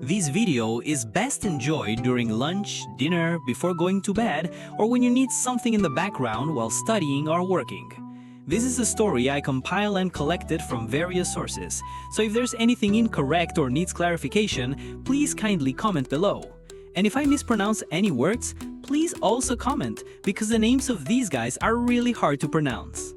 This video is best enjoyed during lunch, dinner, before going to bed, or when you need something in the background while studying or working. This is a story I compile and collected from various sources, so if there's anything incorrect or needs clarification, please kindly comment below. And if I mispronounce any words, please also comment, because the names of these guys are really hard to pronounce.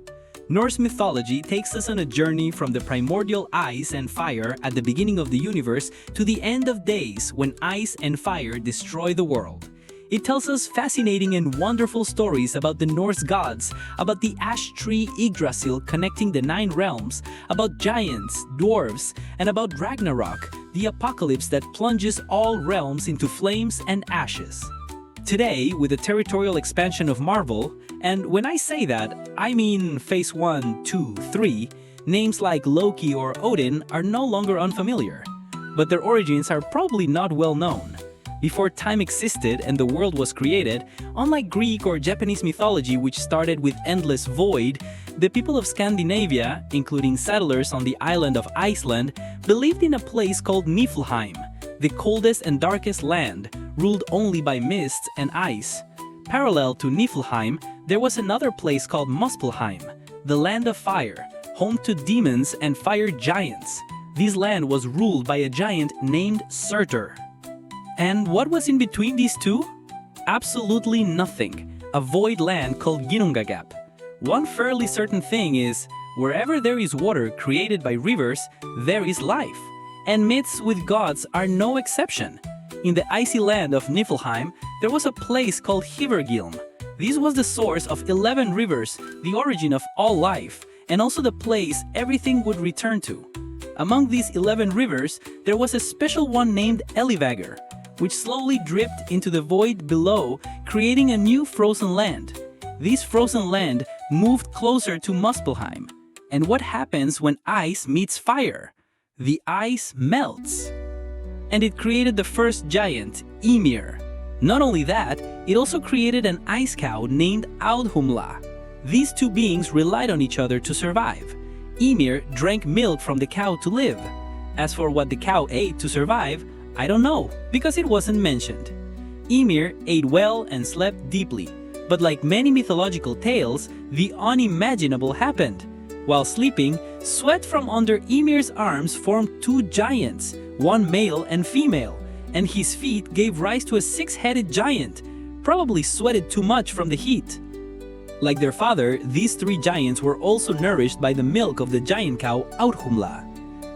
Norse mythology takes us on a journey from the primordial ice and fire at the beginning of the universe to the end of days when ice and fire destroy the world. It tells us fascinating and wonderful stories about the Norse gods, about the ash tree Yggdrasil connecting the 9 realms, about giants, dwarves, and about Ragnarok, the apocalypse that plunges all realms into flames and ashes. Today, with the territorial expansion of Marvel, and when I say that, I mean Phase 1, 2, 3, names like Loki or Odin are no longer unfamiliar, but their origins are probably not well known. Before time existed and the world was created, unlike Greek or Japanese mythology which started with endless void, the people of Scandinavia, including settlers on the island of Iceland, believed in a place called Niflheim, the coldest and darkest land, ruled only by mists and ice. Parallel to Niflheim, there was another place called Muspelheim, the land of fire, home to demons and fire giants. This land was ruled by a giant named Surtur. And what was in between these two? Absolutely nothing, a void land called Ginnungagap. One fairly certain thing is, wherever there is water created by rivers, there is life. And myths with gods are no exception. In the icy land of Niflheim, there was a place called Hvergilm. This was the source of 11 rivers, the origin of all life, and also the place everything would return to. Among these 11 rivers, there was a special one named Elivagar, which slowly dripped into the void below, creating a new frozen land. This frozen land moved closer to Muspelheim. And what happens when ice meets fire? The ice melts. And it created the first giant, Ymir. Not only that, it also created an ice cow named Audhumla. These two beings relied on each other to survive. Ymir drank milk from the cow to live. As for what the cow ate to survive, I don't know, because it wasn't mentioned. Ymir ate well and slept deeply, but like many mythological tales, the unimaginable happened. While sleeping, sweat from under Ymir's arms formed 2 giants, one male and female, and his feet gave rise to a 6-headed giant, probably sweated too much from the heat. Like their father, these 3 giants were also nourished by the milk of the giant cow Audhumla.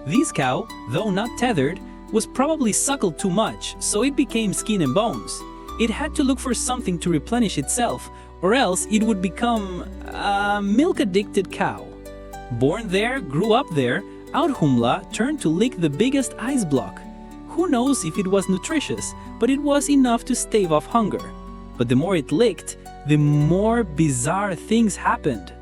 This cow, though not tethered, was probably suckled too much, so it became skin and bones. It had to look for something to replenish itself, or else it would become a milk-addicted cow. Born there, grew up there, Audhumla turned to lick the biggest ice block. Who knows if it was nutritious, but it was enough to stave off hunger. But the more it licked, the more bizarre things happened.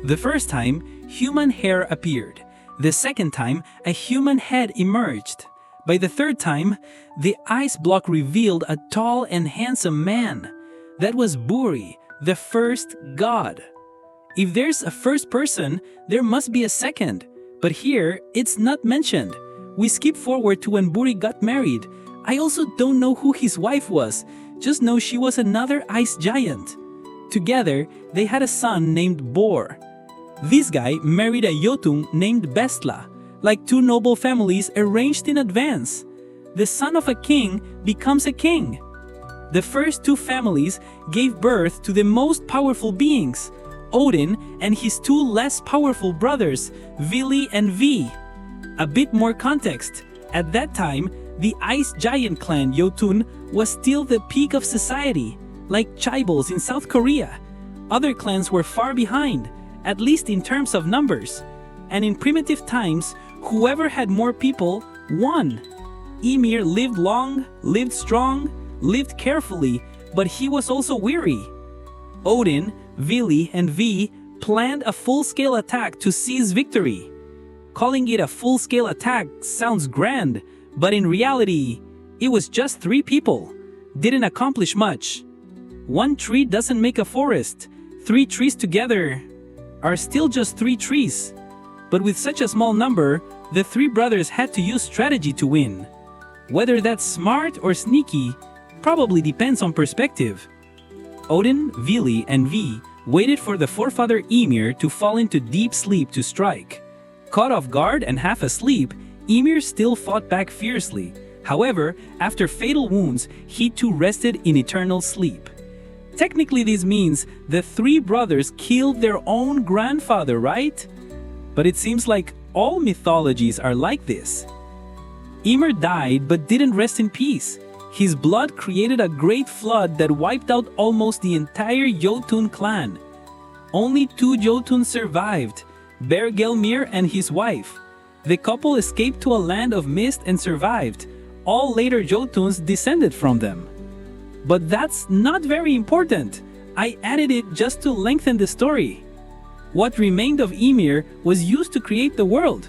The first time, human hair appeared. The second time, a human head emerged. By the third time, the ice block revealed a tall and handsome man. That was Buri, the first god. If there's a first person, there must be a second. But here, it's not mentioned. We skip forward to when Buri got married. I also don't know who his wife was, just know she was another ice giant. Together, they had a son named Bor. This guy married a Jotun named Bestla, like 2 noble families arranged in advance. The son of a king becomes a king. The first 2 families gave birth to the most powerful beings, Odin and his 2 less powerful brothers, Vili and Vi. A bit more context. At that time, the ice giant clan Jotun was still the peak of society, like Chaebols in South Korea. Other clans were far behind, at least in terms of numbers. And in primitive times, whoever had more people won. Ymir lived long, lived strong, lived carefully, but he was also weary. Odin, Vili, and Vi planned a full-scale attack to seize victory. Calling it a full-scale attack sounds grand, but in reality, it was just 3 people. Didn't accomplish much. 1 tree doesn't make a forest. 3 trees together are still just 3 trees. But with such a small number, the 3 brothers had to use strategy to win. Whether that's smart or sneaky probably depends on perspective. Odin, Vili, and V waited for the forefather Ymir to fall into deep sleep to strike. Caught off guard and half asleep, Ymir still fought back fiercely. However, after fatal wounds, he too rested in eternal sleep. Technically, this means the three brothers killed their own grandfather, right? But it seems like all mythologies are like this. Ymir died but didn't rest in peace. His blood created a great flood that wiped out almost the entire Jotun clan. Only two Jotuns survived, Bergelmir and his wife. The couple escaped to a land of mist and survived. All later Jotuns descended from them. But that's not very important. I added it just to lengthen the story. What remained of Ymir was used to create the world.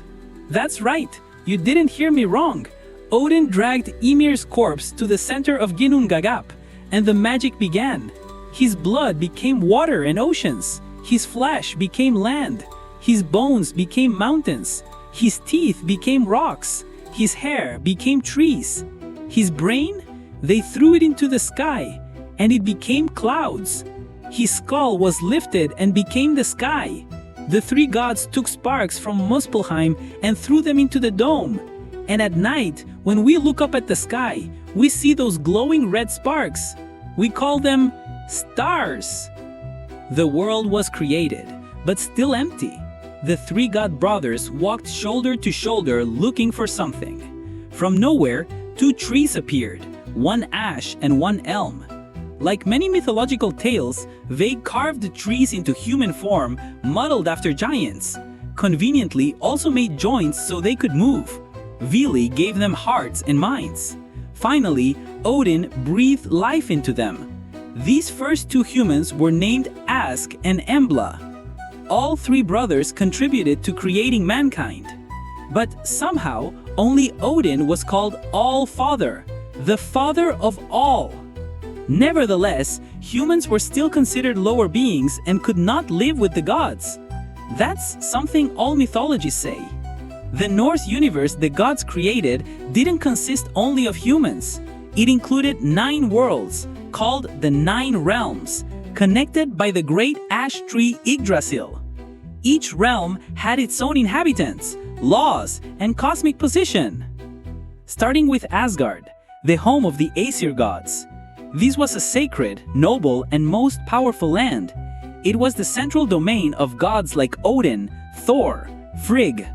That's right, you didn't hear me wrong. Odin dragged Ymir's corpse to the center of Ginnungagap, and the magic began. His blood became water and oceans. His flesh became land. His bones became mountains. His teeth became rocks. His hair became trees. His brain? They threw it into the sky, and it became clouds. His skull was lifted and became the sky. The three gods took sparks from Muspelheim and threw them into the dome. And at night, when we look up at the sky, we see those glowing red sparks. We call them stars. The world was created, but still empty. The three god brothers walked shoulder to shoulder looking for something. From nowhere, two trees appeared, one ash and one elm. Like many mythological tales, they carved the trees into human form, modeled after giants. Conveniently also made joints so they could move. Vili gave them hearts and minds. Finally, Odin breathed life into them. These first two humans were named Ask and Embla. All three brothers contributed to creating mankind. But somehow, only Odin was called All-Father, the father of all. Nevertheless, humans were still considered lower beings and could not live with the gods. That's something all mythologies say. The Norse universe the gods created didn't consist only of humans. It included 9 worlds, called the 9 realms, connected by the great ash tree Yggdrasil. Each realm had its own inhabitants, laws, and cosmic position. Starting with Asgard, the home of the Aesir gods. This was a sacred, noble, and most powerful land. It was the central domain of gods like Odin, Thor, Frigg,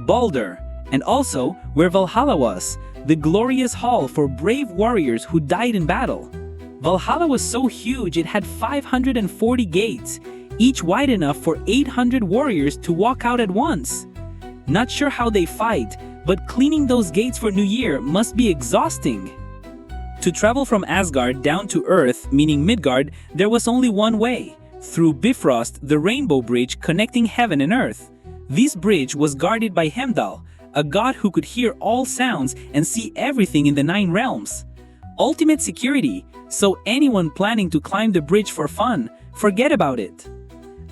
Balder, and also where Valhalla was, the glorious hall for brave warriors who died in battle. Valhalla was so huge it had 540 gates, each wide enough for 800 warriors to walk out at once. Not sure how they fight, but cleaning those gates for New Year must be exhausting. To travel from Asgard down to Earth, meaning Midgard, there was only one way, through Bifrost, the rainbow bridge connecting heaven and earth. This bridge was guarded by Heimdall, a god who could hear all sounds and see everything in the 9 realms. Ultimate security, so anyone planning to climb the bridge for fun, forget about it.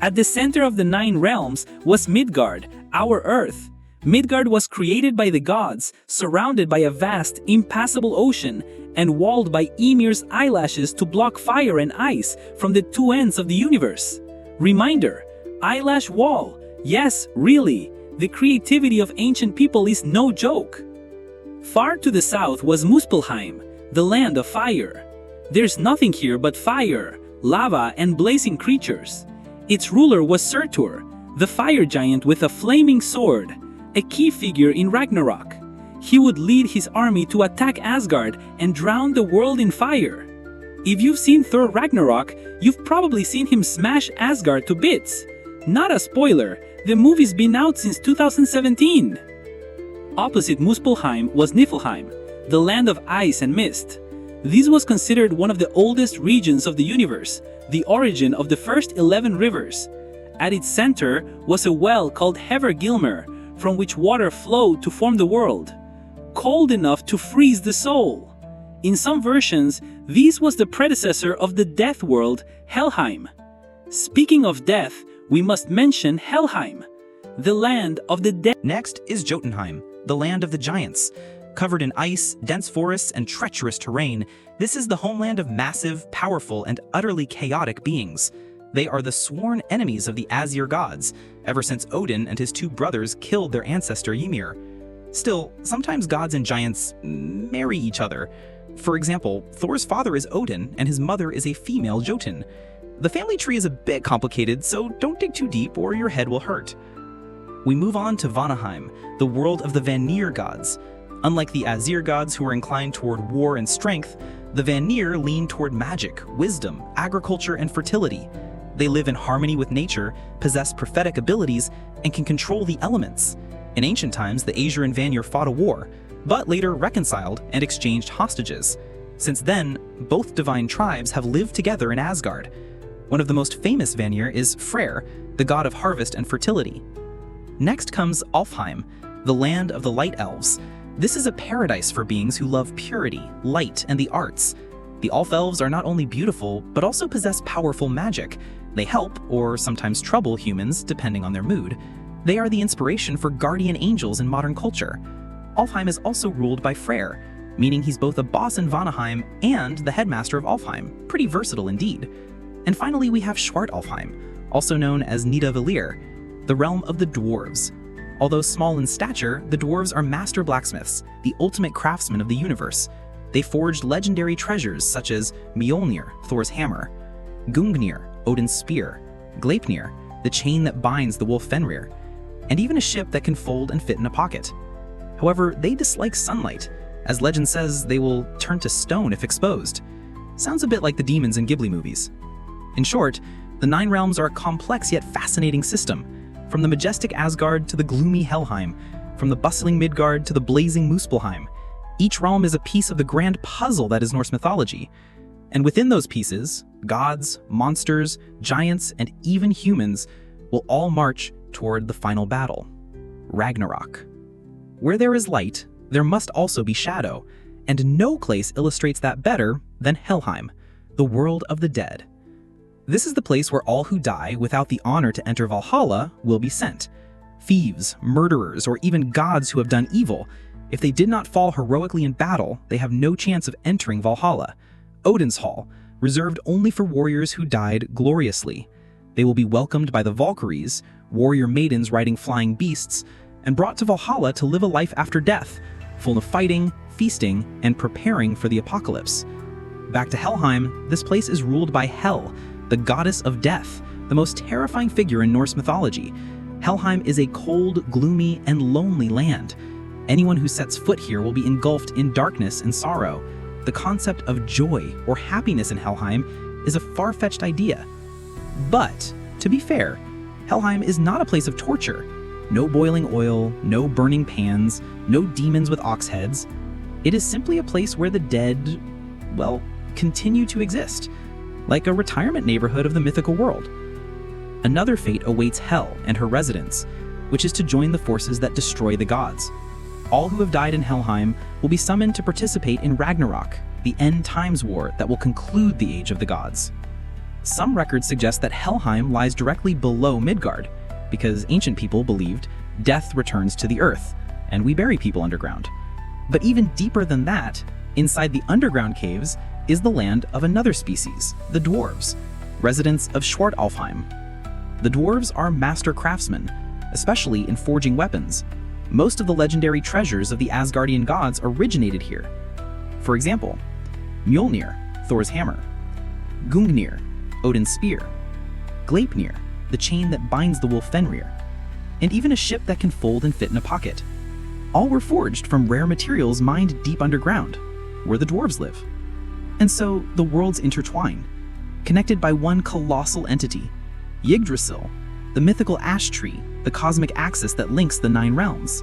At the center of the 9 realms was Midgard, our Earth. Midgard was created by the gods, surrounded by a vast, impassable ocean, and walled by Ymir's eyelashes to block fire and ice from the 2 ends of the universe. Reminder, eyelash wall. Yes, really, the creativity of ancient people is no joke. Far to the south was Muspelheim, the land of fire. There's nothing here but fire, lava, and blazing creatures. Its ruler was Surtur, the fire giant with a flaming sword, a key figure in Ragnarok. He would lead his army to attack Asgard and drown the world in fire. If you've seen Thor Ragnarok, you've probably seen him smash Asgard to bits. Not a spoiler, the movie's been out since 2017. Opposite Muspelheim was Niflheim, the land of ice and mist. This was considered one of the oldest regions of the universe, the origin of the first 11 rivers. At its center was a well called Hevergilmer, from which water flowed to form the world. Cold enough to freeze the soul. In some versions, this was the predecessor of the death world, Helheim. Speaking of death, we must mention Helheim, the land of the dead. Next is Jotunheim, the land of the giants. Covered in ice, dense forests, and treacherous terrain, this is the homeland of massive, powerful, and utterly chaotic beings. They are the sworn enemies of the Aesir gods, ever since Odin and his two brothers killed their ancestor Ymir. Still, sometimes gods and giants marry each other. For example, Thor's father is Odin, and his mother is a female Jotun. The family tree is a bit complicated, so don't dig too deep or your head will hurt. We move on to Vanaheim, the world of the Vanir gods. Unlike the Aesir gods who are inclined toward war and strength, the Vanir lean toward magic, wisdom, agriculture, and fertility. They live in harmony with nature, possess prophetic abilities, and can control the elements. In ancient times, the Aesir and Vanir fought a war, but later reconciled and exchanged hostages. Since then, both divine tribes have lived together in Asgard. One of the most famous Vanir is Freyr, the god of harvest and fertility. Next comes Alfheim, the land of the light elves. This is a paradise for beings who love purity, light, and the arts. The Alf elves are not only beautiful, but also possess powerful magic. They help, or sometimes trouble, humans depending on their mood. They are the inspiration for guardian angels in modern culture. Alfheim is also ruled by Freyr, meaning he's both a boss in Vanaheim and the headmaster of Alfheim. Pretty versatile indeed. And finally we have Svartalfheim, also known as Nidavellir, the realm of the dwarves. Although small in stature, the dwarves are master blacksmiths, the ultimate craftsmen of the universe. They forged legendary treasures such as Mjolnir, Thor's hammer, Gungnir, Odin's spear, Gleipnir, the chain that binds the wolf Fenrir, and even a ship that can fold and fit in a pocket. However, they dislike sunlight. As legend says, they will turn to stone if exposed. Sounds a bit like the demons in Ghibli movies. In short, the Nine Realms are a complex yet fascinating system. From the majestic Asgard to the gloomy Helheim, from the bustling Midgard to the blazing Muspelheim. Each realm is a piece of the grand puzzle that is Norse mythology. And within those pieces, gods, monsters, giants, and even humans will all march toward the final battle, Ragnarok. Where there is light, there must also be shadow, and no place illustrates that better than Helheim, the world of the dead. This is the place where all who die without the honor to enter Valhalla will be sent. Thieves, murderers, or even gods who have done evil, if they did not fall heroically in battle, they have no chance of entering Valhalla, Odin's Hall, reserved only for warriors who died gloriously. They will be welcomed by the Valkyries, warrior maidens riding flying beasts, and brought to Valhalla to live a life after death, full of fighting, feasting, and preparing for the apocalypse. Back to Helheim, this place is ruled by Hel, the goddess of death, the most terrifying figure in Norse mythology. Helheim is a cold, gloomy, and lonely land. Anyone who sets foot here will be engulfed in darkness and sorrow. The concept of joy or happiness in Helheim is a far-fetched idea. But, to be fair, Helheim is not a place of torture. No boiling oil, no burning pans, no demons with ox heads. It is simply a place where the dead, well, continue to exist, like a retirement neighborhood of the mythical world. Another fate awaits Hel and her residents, which is to join the forces that destroy the gods. All who have died in Helheim will be summoned to participate in Ragnarok, the end times war that will conclude the age of the gods. Some records suggest that Helheim lies directly below Midgard, because ancient people believed death returns to the earth, and we bury people underground. But even deeper than that, inside the underground caves is the land of another species, the dwarves, residents of Svartalfheim. The dwarves are master craftsmen, especially in forging weapons. Most of the legendary treasures of the Asgardian gods originated here. For example, Mjolnir, Thor's hammer, Gungnir, Odin's spear, Gleipnir, the chain that binds the wolf Fenrir, and even a ship that can fold and fit in a pocket. All were forged from rare materials mined deep underground, where the dwarves live. And so the worlds intertwine, connected by one colossal entity, Yggdrasil, the mythical ash tree, the cosmic axis that links the Nine Realms.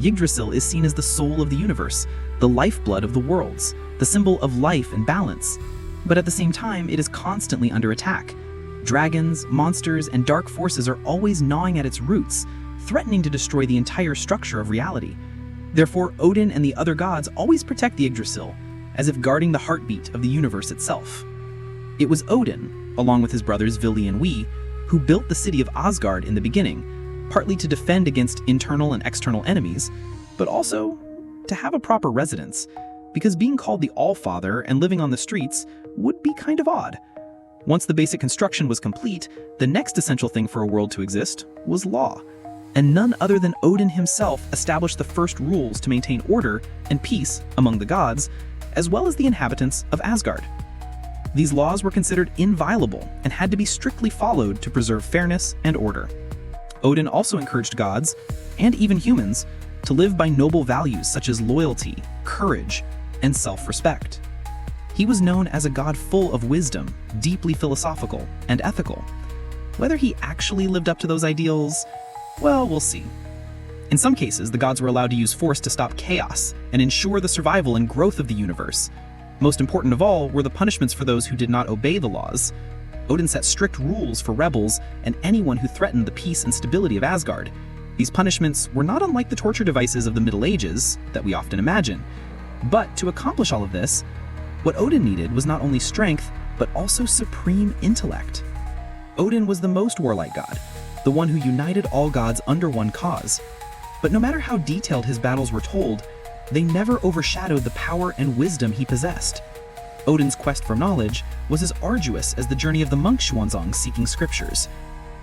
Yggdrasil is seen as the soul of the universe, the lifeblood of the worlds, the symbol of life and balance. But at the same time, it is constantly under attack. Dragons, monsters, and dark forces are always gnawing at its roots, threatening to destroy the entire structure of reality. Therefore, Odin and the other gods always protect the Yggdrasil, as if guarding the heartbeat of the universe itself. It was Odin, along with his brothers Vili and Wee, who built the city of Asgard in the beginning, partly to defend against internal and external enemies, but also to have a proper residence, because being called the Allfather and living on the streets would be kind of odd. Once the basic construction was complete, the next essential thing for a world to exist was law. And none other than Odin himself established the first rules to maintain order and peace among the gods, as well as the inhabitants of Asgard. These laws were considered inviolable and had to be strictly followed to preserve fairness and order. Odin also encouraged gods, and even humans, to live by noble values such as loyalty, courage, and self-respect. He was known as a god full of wisdom, deeply philosophical and ethical. Whether he actually lived up to those ideals, well, we'll see. In some cases, the gods were allowed to use force to stop chaos and ensure the survival and growth of the universe. Most important of all were the punishments for those who did not obey the laws. Odin set strict rules for rebels and anyone who threatened the peace and stability of Asgard. These punishments were not unlike the torture devices of the Middle Ages that we often imagine. But to accomplish all of this, what Odin needed was not only strength, but also supreme intellect. Odin was the most warlike god, the one who united all gods under one cause. But no matter how detailed his battles were told, they never overshadowed the power and wisdom he possessed. Odin's quest for knowledge was as arduous as the journey of the monk Xuanzang seeking scriptures.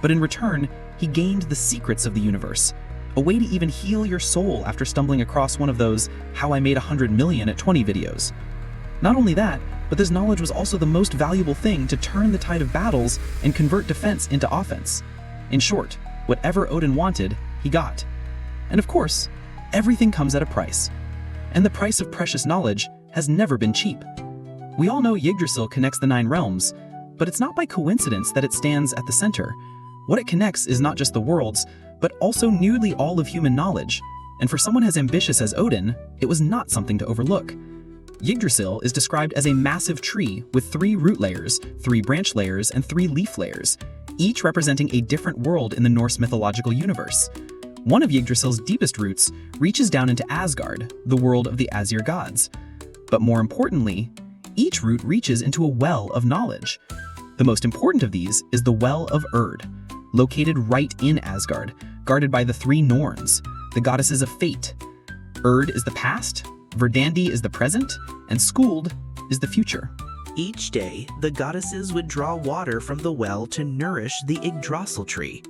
But in return, he gained the secrets of the universe, a way to even heal your soul after stumbling across one of those "How I Made 100 Million at 20" videos. Not only that, but this knowledge was also the most valuable thing to turn the tide of battles and convert defense into offense. In short, whatever Odin wanted, he got. And of course, everything comes at a price. And the price of precious knowledge has never been cheap. We all know Yggdrasil connects the 9 realms, but it's not by coincidence that it stands at the center. What it connects is not just the worlds, but also nearly all of human knowledge. And for someone as ambitious as Odin, it was not something to overlook. Yggdrasil is described as a massive tree with 3 root layers, 3 branch layers, and 3 leaf layers, each representing a different world in the Norse mythological universe. One of Yggdrasil's deepest roots reaches down into Asgard, the world of the Aesir gods. But more importantly, each root reaches into a well of knowledge. The most important of these is the Well of Erd, located right in Asgard, guarded by the 3 Norns, the goddesses of fate. Erd is the past, Verdandi is the present, and Skuld is the future. Each day, the goddesses would draw water from the well to nourish the Yggdrasil tree.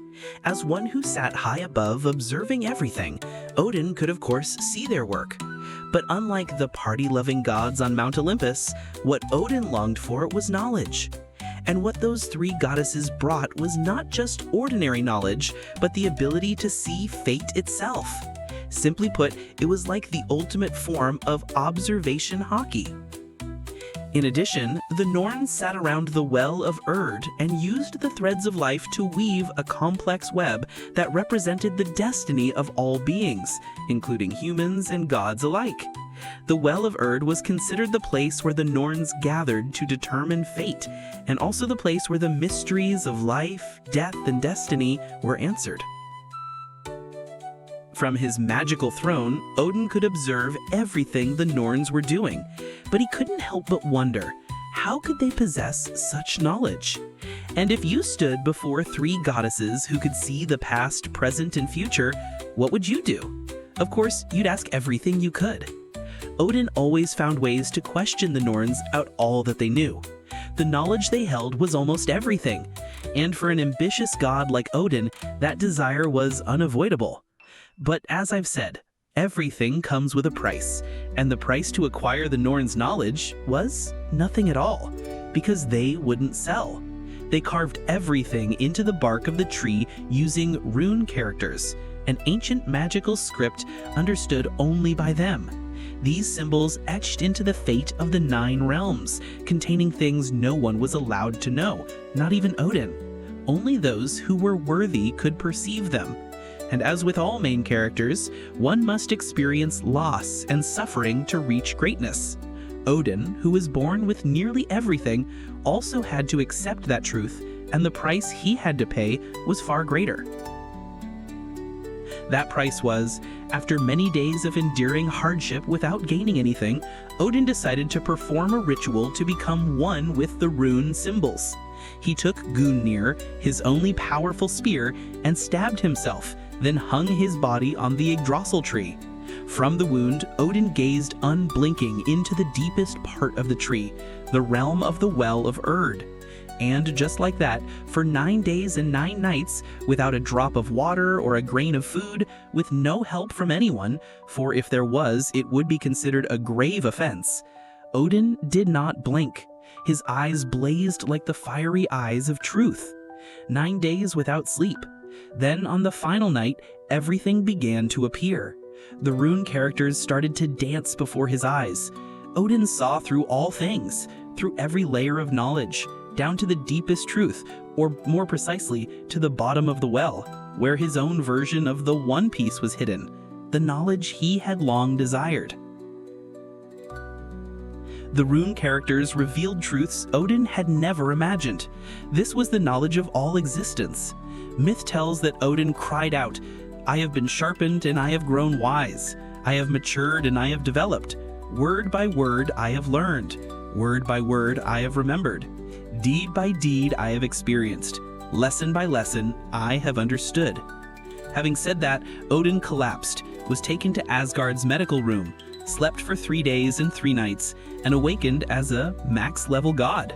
As one who sat high above observing everything, Odin could of course see their work. But unlike the party-loving gods on Mount Olympus, what Odin longed for was knowledge. And what those 3 goddesses brought was not just ordinary knowledge, but the ability to see fate itself. Simply put, it was like the ultimate form of observation hockey. In addition, the Norns sat around the Well of Erd and used the threads of life to weave a complex web that represented the destiny of all beings, including humans and gods alike. The Well of Erd was considered the place where the Norns gathered to determine fate, and also the place where the mysteries of life, death, and destiny were answered. From his magical throne, Odin could observe everything the Norns were doing, but he couldn't help but wonder, how could they possess such knowledge? And if you stood before 3 goddesses who could see the past, present, and future, what would you do? Of course, you'd ask everything you could. Odin always found ways to question the Norns out all that they knew. The knowledge they held was almost everything, and for an ambitious god like Odin, that desire was unavoidable. But as I've said, everything comes with a price, and the price to acquire the Norns' knowledge was nothing at all, because they wouldn't sell. They carved everything into the bark of the tree using rune characters, an ancient magical script understood only by them. These symbols etched into the fate of the 9 realms, containing things no one was allowed to know, not even Odin. Only those who were worthy could perceive them. And as with all main characters, one must experience loss and suffering to reach greatness. Odin, who was born with nearly everything, also had to accept that truth, and the price he had to pay was far greater. That price was, after many days of enduring hardship without gaining anything, Odin decided to perform a ritual to become one with the rune symbols. He took Gungnir, his only powerful spear, and stabbed himself, then hung his body on the Yggdrasil tree. From the wound, Odin gazed unblinking into the deepest part of the tree, the realm of the Well of Erd. And just like that, for 9 days and 9 nights, without a drop of water or a grain of food, with no help from anyone, for if there was, it would be considered a grave offense, Odin did not blink. His eyes blazed like the fiery eyes of truth. 9 days without sleep. Then on the final night, everything began to appear. The rune characters started to dance before his eyes. Odin saw through all things, through every layer of knowledge, down to the deepest truth, or more precisely, to the bottom of the well, where his own version of the One Piece was hidden, the knowledge he had long desired. The rune characters revealed truths Odin had never imagined. This was the knowledge of all existence. Myth tells that Odin cried out, "I have been sharpened and I have grown wise. I have matured and I have developed. Word by word I have learned. Word by word I have remembered. Deed by deed I have experienced. Lesson by lesson I have understood." Having said that, Odin collapsed, was taken to Asgard's medical room, slept for 3 days and 3 nights, and awakened as a max-level god.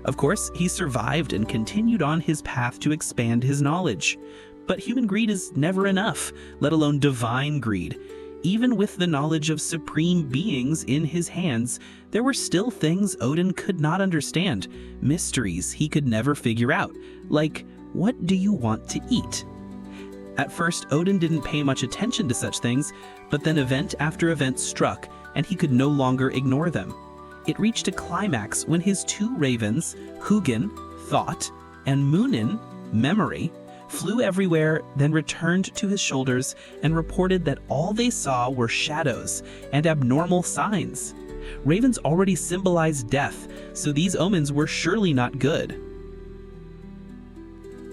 Of course, he survived and continued on his path to expand his knowledge. But human greed is never enough, let alone divine greed. Even with the knowledge of supreme beings in his hands, there were still things Odin could not understand, mysteries he could never figure out, like, what do you want to eat? At first, Odin didn't pay much attention to such things, but then event after event struck, and he could no longer ignore them. It reached a climax when his 2 ravens, Hugin, Thought, and Munin, Memory, flew everywhere, then returned to his shoulders and reported that all they saw were shadows and abnormal signs. Ravens already symbolized death, so these omens were surely not good.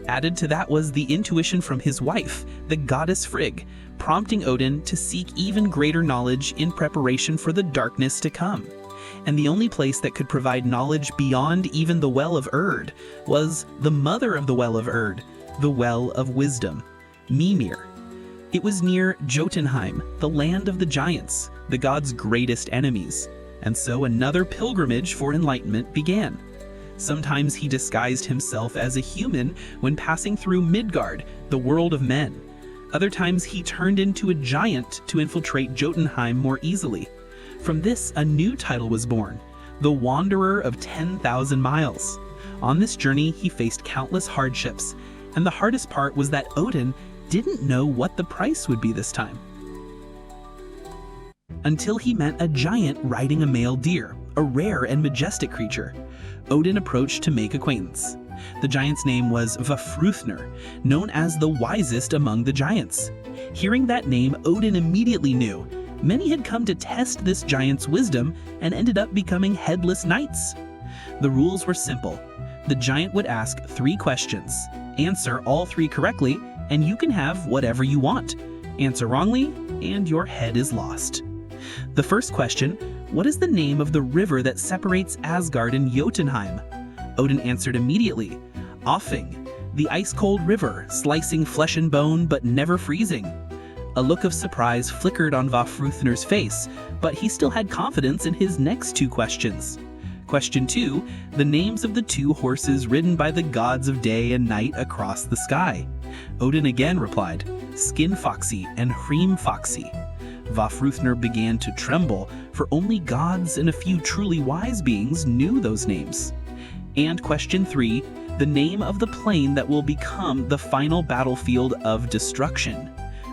Added to that was the intuition from his wife, the goddess Frigg, prompting Odin to seek even greater knowledge in preparation for the darkness to come. And the only place that could provide knowledge beyond even the Well of Erd was the mother of the Well of Erd, the Well of Wisdom, Ymir. It was near Jotunheim, the land of the giants, the gods' greatest enemies, and so another pilgrimage for enlightenment began. Sometimes he disguised himself as a human when passing through Midgard, the world of men. Other times he turned into a giant to infiltrate Jotunheim more easily. From this, a new title was born, the Wanderer of 10,000 Miles. On this journey, he faced countless hardships, and the hardest part was that Odin didn't know what the price would be this time. Until he met a giant riding a male deer, a rare and majestic creature. Odin approached to make acquaintance. The giant's name was Vafthrûdnir, known as the wisest among the giants. Hearing that name, Odin immediately knew many had come to test this giant's wisdom and ended up becoming headless knights. The rules were simple. The giant would ask 3 questions. Answer all 3 correctly, and you can have whatever you want. Answer wrongly, and your head is lost. The first question, what is the name of the river that separates Asgard and Jotunheim? Odin answered immediately, Offing, the ice-cold river, slicing flesh and bone but never freezing. A look of surprise flickered on Vafthrûdnir's face, but he still had confidence in his next 2 questions. Question 2, the names of the 2 horses ridden by the gods of day and night across the sky. Odin again replied, Skin Foxy and Hrím Foxy. Vafthrûdnir began to tremble, for only gods and a few truly wise beings knew those names. And question 3, the name of the plain that will become the final battlefield of destruction.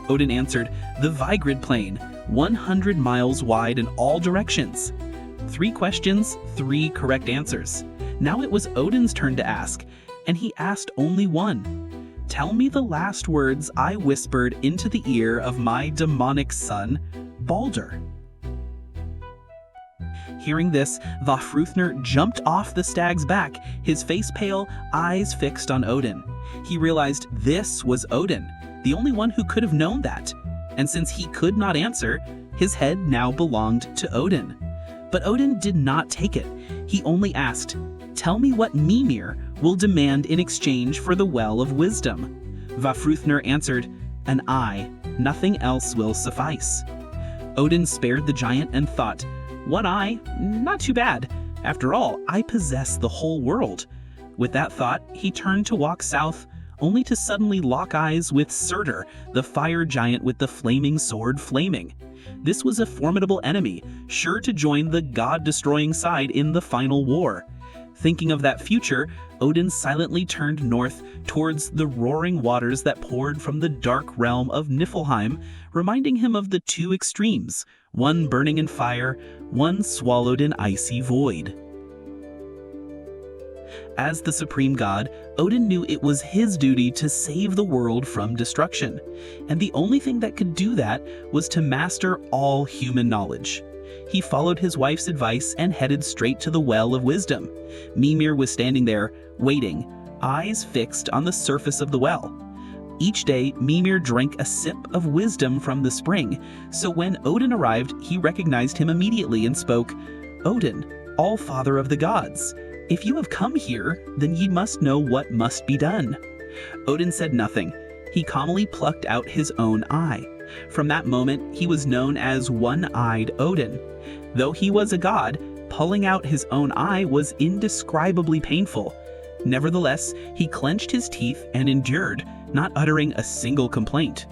Odin answered, the Vigrid Plain, 100 miles wide in all directions. 3 questions, 3 correct answers. Now it was Odin's turn to ask, and he asked only one. Tell me the last words I whispered into the ear of my demonic son, Baldur. Hearing this, Vafthrûdnir jumped off the stag's back, his face pale, eyes fixed on Odin. He realized this was Odin, the only one who could have known that. And since he could not answer, his head now belonged to Odin. But Odin did not take it. He only asked, tell me what Mimir will demand in exchange for the Well of Wisdom. Vafthrûdnir answered, an eye, nothing else will suffice. Odin spared the giant and thought, "One eye? Not too bad. After all, I possess the whole world." With that thought, he turned to walk south, only to suddenly lock eyes with Surtur, the fire giant with the flaming sword flaming. This was a formidable enemy, sure to join the god-destroying side in the final war. Thinking of that future, Odin silently turned north towards the roaring waters that poured from the dark realm of Niflheim, reminding him of the two extremes, one burning in fire, one swallowed in icy void. As the supreme god, Odin knew it was his duty to save the world from destruction, and the only thing that could do that was to master all human knowledge. He followed his wife's advice and headed straight to the Well of Wisdom. Mimir was standing there, waiting, eyes fixed on the surface of the well. Each day, Mimir drank a sip of wisdom from the spring, so when Odin arrived, he recognized him immediately and spoke, "Odin, all-father of the gods, if you have come here, then ye must know what must be done." Odin said nothing. He calmly plucked out his own eye. From that moment, he was known as One-Eyed Odin. Though he was a god, pulling out his own eye was indescribably painful. Nevertheless, he clenched his teeth and endured, not uttering a single complaint.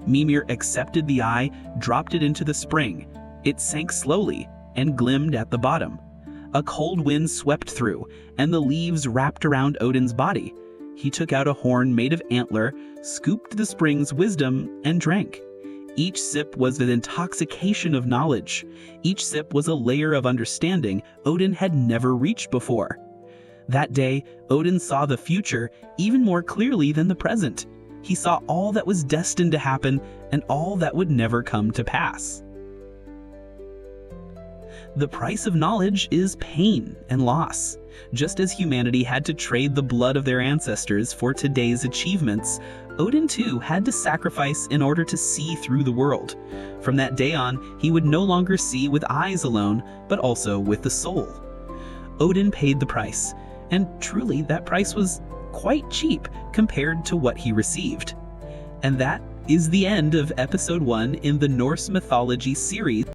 Mimir accepted the eye, dropped it into the spring. It sank slowly and glimmed at the bottom. A cold wind swept through, and the leaves wrapped around Odin's body. He took out a horn made of antler, scooped the spring's wisdom, and drank. Each sip was an intoxication of knowledge. Each sip was a layer of understanding Odin had never reached before. That day, Odin saw the future even more clearly than the present. He saw all that was destined to happen and all that would never come to pass. The price of knowledge is pain and loss. Just as humanity had to trade the blood of their ancestors for today's achievements, Odin too had to sacrifice in order to see through the world. From that day on, he would no longer see with eyes alone, but also with the soul. Odin paid the price, and truly that price was quite cheap compared to what he received. And that is the end of episode 1 in the Norse Mythology series.